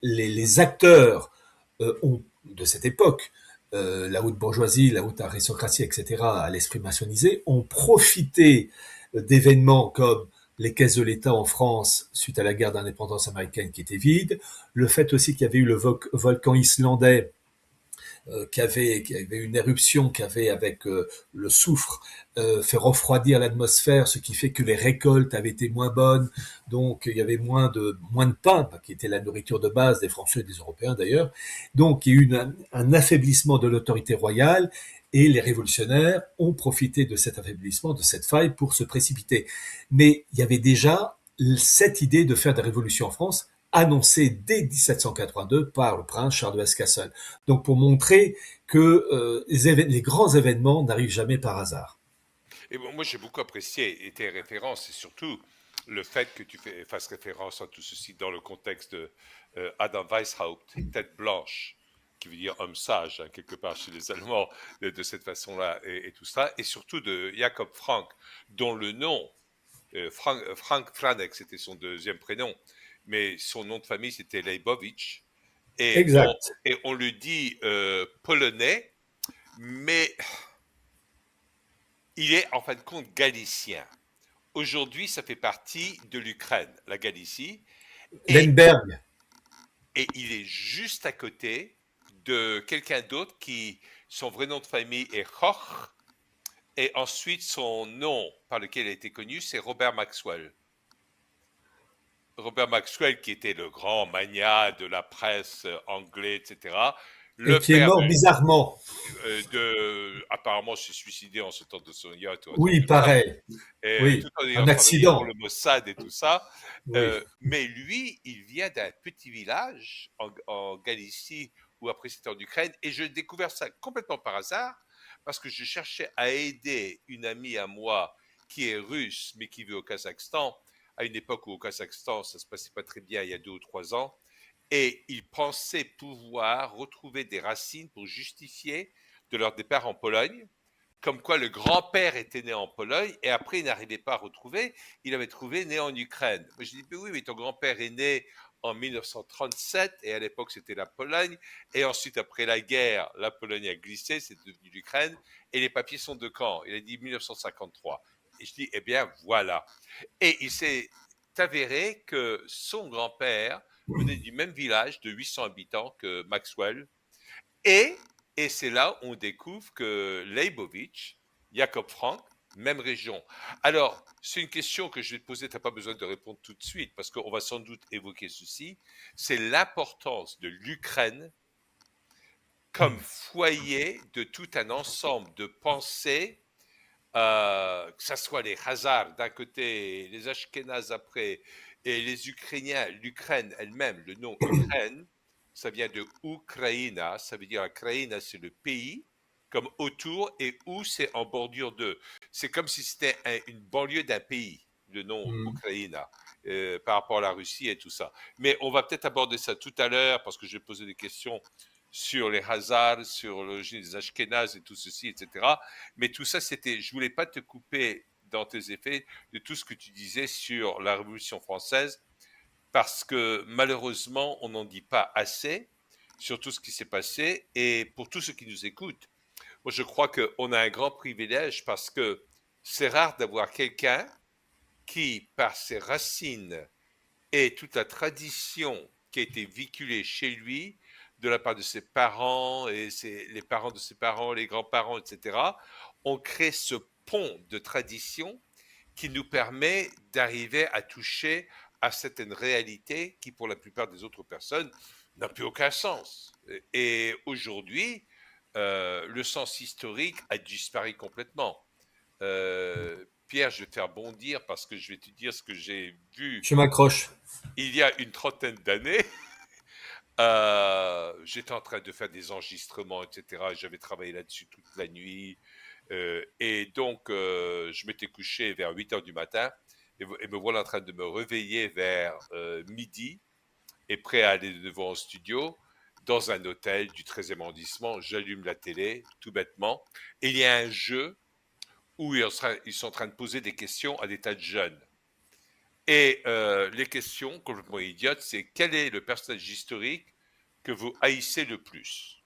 les acteurs de cette époque, la haute bourgeoisie, la haute aristocratie, etc., à l'esprit maçonnisé, ont profité d'événements comme les caisses de l'État en France suite à la guerre d'indépendance américaine qui était vide, le fait aussi qu'il y avait eu le volcan islandais qui avait une éruption, qui avait avec le soufre fait refroidir l'atmosphère, ce qui fait que les récoltes avaient été moins bonnes, donc il y avait moins de pain, qui était la nourriture de base des Français et des Européens d'ailleurs. Donc il y a eu un affaiblissement de l'autorité royale. Et les révolutionnaires ont profité de cet affaiblissement, de cette faille, pour se précipiter. Mais il y avait déjà cette idée de faire des révolutions en France, annoncée dès 1782 par le prince Charles de Hesse-Cassel. Donc pour montrer que les grands événements n'arrivent jamais par hasard. Et bon, moi, j'ai beaucoup apprécié tes références et surtout le fait que tu fasses référence à tout ceci dans le contexte de Adam Weishaupt, tête blanche, qui veut dire homme sage, hein, quelque part chez les Allemands, de cette façon-là, et tout ça, et surtout de Jacob Frank, dont le nom, Frank Franek, c'était son deuxième prénom, mais son nom de famille, c'était Leibowicz, Exact. et on le dit polonais, mais il est en fin de compte galicien. Aujourd'hui, ça fait partie de l'Ukraine, la Galicie, et, Lemberg. et il est juste à côté de quelqu'un d'autre qui, son vrai nom de famille est Koch, et ensuite son nom par lequel il a été connu, c'est Robert Maxwell. Robert Maxwell, qui était le grand magnat de la presse anglais, etc., Et le qui est père mort bizarrement. apparemment s'est suicidé en sautant de son yacht ou un truc Oui, comme ça, pareil. tout Oui, en ayant un travaillé pour accident. le Mossad et tout ça. Oui. Mais lui, il vient d'un petit village en Galicie ou après c'était en Ukraine, et je découvert ça complètement par hasard parce que je cherchais à aider une amie à moi qui est russe mais qui vit au Kazakhstan à une époque où au Kazakhstan ça se passait pas très bien il y a 2 ou 3 ans, et ils pensaient pouvoir retrouver des racines pour justifier de leur départ en Pologne, comme quoi le grand-père était né en Pologne et après il n'arrivait pas à retrouver, il avait trouvé né en Ukraine. Moi, je dis, mais oui, mais ton grand-père est né en 1937 et à l'époque c'était la Pologne, et ensuite après la guerre, la Pologne a glissé, c'est devenu l'Ukraine, et les papiers sont de quand? Il a dit 1953. Et je dis, eh bien voilà. Et il s'est avéré que son grand-père venait du même village de 800 habitants que Maxwell, et, et c'est là où on découvre que Leibowicz, Jacob Frank, même région. Alors, c'est une question que je vais te poser, tu n'as pas besoin de répondre tout de suite, parce qu'on va sans doute évoquer ceci, c'est l'importance de l'Ukraine comme foyer de tout un ensemble de pensées, que ce soit les Khazars d'un côté, les Ashkénazes après, et les Ukrainiens, l'Ukraine elle-même, le nom Ukraine, ça vient de Ukraina, ça veut dire Ukraina, c'est le pays, comme autour, et où c'est en bordure de. C'est comme si c'était une banlieue d'un pays, le nom Mm. Ukraina, par rapport à la Russie et tout ça. Mais on va peut-être aborder ça tout à l'heure, parce que je vais poser des questions sur les Khazars, sur l'origine des Ashkénazes et tout ceci, etc. Mais tout ça, c'était, je voulais pas te couper dans tes effets de tout ce que tu disais sur la Révolution française, parce que malheureusement, on n'en dit pas assez sur tout ce qui s'est passé. Et pour tous ceux qui nous écoutent, moi, je crois qu'on a un grand privilège parce que c'est rare d'avoir quelqu'un qui, par ses racines et toute la tradition qui a été véhiculée chez lui, de la part de ses parents et les parents de ses parents, les grands-parents, etc., ont créé ce pont de tradition qui nous permet d'arriver à toucher à certaines réalités qui, pour la plupart des autres personnes, n'ont plus aucun sens. Et aujourd'hui, le sens historique a disparu complètement. Pierre, je vais te faire bondir parce que je vais te dire ce que j'ai vu Je m'accroche. il y a une trentaine d'années. J'étais en train de faire des enregistrements, etc. J'avais travaillé là-dessus toute la nuit. Et donc, je m'étais couché vers 8 heures du matin et me voilà en train de me réveiller vers midi et prêt à aller devant un studio dans un hôtel du 13e arrondissement. J'allume la télé, tout bêtement, et il y a un jeu où ils sont en train de poser des questions à des tas de jeunes. Et les questions complètement idiotes, c'est quel est le personnage historique que vous haïssez le plus?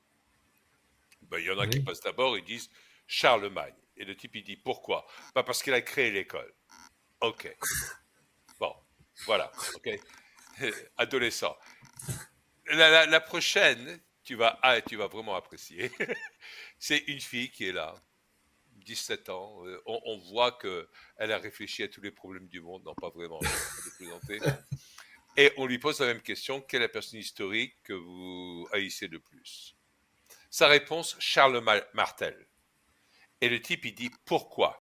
Ben, il y en a qui Oui. passent d'abord et disent Charlemagne. Et le type, il dit pourquoi? Bah parce qu'il a créé l'école. Ok. Bon, voilà. Ok. Adolescent. La prochaine, tu vas vraiment apprécier. C'est une fille qui est là, 17 ans. On voit qu'elle a réfléchi à tous les problèmes du monde. Non, pas vraiment, je suis en train de plaisanter. Et on lui pose la même question, quelle est la personne historique que vous haïssez le plus? Sa réponse, Charles Martel. Et le type, il dit, pourquoi?